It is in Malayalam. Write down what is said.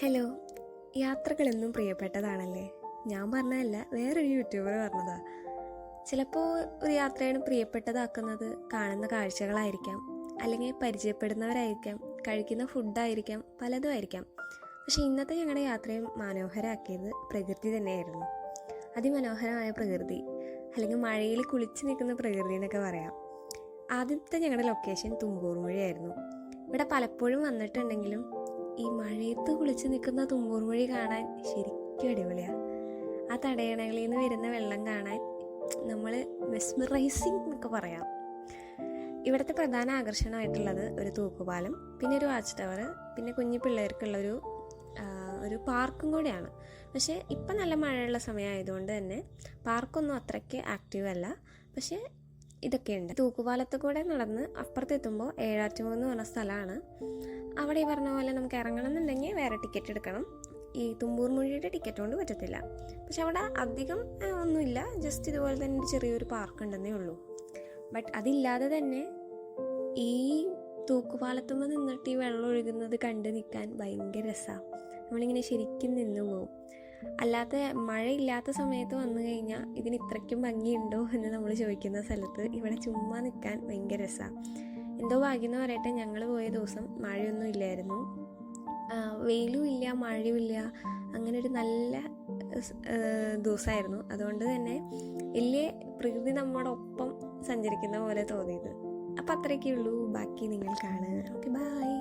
ഹലോ, യാത്രകളെന്നും പ്രിയപ്പെട്ടതാണല്ലേ? ഞാൻ പറഞ്ഞതല്ല, വേറൊരു യൂട്യൂബർ പറഞ്ഞതാ. ചിലപ്പോൾ ഒരു യാത്രയാണ് പ്രിയപ്പെട്ടതാക്കുന്നത് കാണുന്ന കാഴ്ചകളായിരിക്കാം, അല്ലെങ്കിൽ പരിചയപ്പെടുന്നവരായിരിക്കാം, കഴിക്കുന്ന ഫുഡായിരിക്കാം, പലതും ആയിരിക്കാം. പക്ഷെ ഇന്നത്തെ ഞങ്ങളുടെ യാത്രയും മനോഹരമാക്കിയത് പ്രകൃതി തന്നെയായിരുന്നു. അതിമനോഹരമായ പ്രകൃതി, അല്ലെങ്കിൽ മഴയിൽ കുളിച്ച് നിൽക്കുന്ന പ്രകൃതി എന്നൊക്കെ പറയാം. ആദ്യത്തെ ഞങ്ങളുടെ ലൊക്കേഷൻ തുമ്പൂർ മൊഴിയായിരുന്നു. ഇവിടെ പലപ്പോഴും വന്നിട്ടുണ്ടെങ്കിലും ഈ മഴയത്ത് കുളിച്ച് നിൽക്കുന്ന തുമ്പൂർ മൊഴി കാണാൻ ശരിക്കും അടിപൊളിയാണ്. ആ തടയണകളിൽ നിന്ന് വരുന്ന വെള്ളം കാണാൻ നമ്മൾ മെസ്മറൈസിങ് എന്നൊക്കെ പറയാം. ഇവിടുത്തെ പ്രധാന ആകർഷണമായിട്ടുള്ളത് ഒരു തൂക്കുപാലം, പിന്നെ ഒരു വാച്ച് ടവർ, പിന്നെ കുഞ്ഞു പിള്ളേർക്കുള്ളൊരു ഒരു പാർക്കും കൂടെയാണ്. പക്ഷേ ഇപ്പം നല്ല മഴയുള്ള സമയമായതുകൊണ്ട് തന്നെ പാർക്കൊന്നും അത്രയ്ക്ക് ആക്റ്റീവ് അല്ല. പക്ഷേ ഇതൊക്കെയുണ്ട്. തൂക്കുപാലത്ത് കൂടെ നടന്ന് അപ്പുറത്തെത്തുമ്പോൾ ഏഴാറ്റുമുഖം എന്ന് പറഞ്ഞ സ്ഥലമാണ്. അവിടെ ഈ പറഞ്ഞ പോലെ നമുക്ക് ഇറങ്ങണം എന്നുണ്ടെങ്കിൽ വേറെ ടിക്കറ്റ് എടുക്കണം. ഈ തുമ്പൂർ മൊഴിയുടെ ടിക്കറ്റ് കൊണ്ട് പറ്റത്തില്ല. പക്ഷെ അവിടെ അധികം ഒന്നുമില്ല, ജസ്റ്റ് ഇതുപോലെ തന്നെ ഒരു ചെറിയൊരു പാർക്ക് ഉണ്ടെന്നേ ഉള്ളൂ. ബട്ട് അതില്ലാതെ തന്നെ ഈ തൂക്കുപാലത്തുമ്പോൾ നിന്നിട്ട് ഈ വെള്ളം ഒഴുകുന്നത് കണ്ട് നിൽക്കാൻ ഭയങ്കര രസമാണ്. നമ്മളിങ്ങനെ ശരിക്കും നിന്ന് പോവും. അല്ലാത്ത മഴയില്ലാത്ത സമയത്ത് വന്നു കഴിഞ്ഞാൽ ഇതിന് ഇത്രയ്ക്കും ഭംഗിയുണ്ടോ എന്ന് നമ്മൾ ചോദിക്കുന്ന സ്ഥലത്ത് ഇവിടെ ചുമ്മാ നിൽക്കാൻ ഭയങ്കര രസമാണ്. എന്തോ ഭാഗ്യം എന്ന് പറയട്ടെ, ഞങ്ങൾ പോയ ദിവസം മഴയൊന്നും ഇല്ലായിരുന്നു, വെയിലും ഇല്ല മഴയും ഇല്ല, അങ്ങനെ ഒരു നല്ല ദിവസമായിരുന്നു. അതുകൊണ്ട് തന്നെ വലിയ പ്രകൃതി നമ്മുടെ ഒപ്പം സഞ്ചരിക്കുന്ന പോലെ തോന്നിയത്. അപ്പം അത്രയൊക്കെ ഉള്ളൂ. ബാക്കി നിങ്ങൾ കാണുക. Okay, by.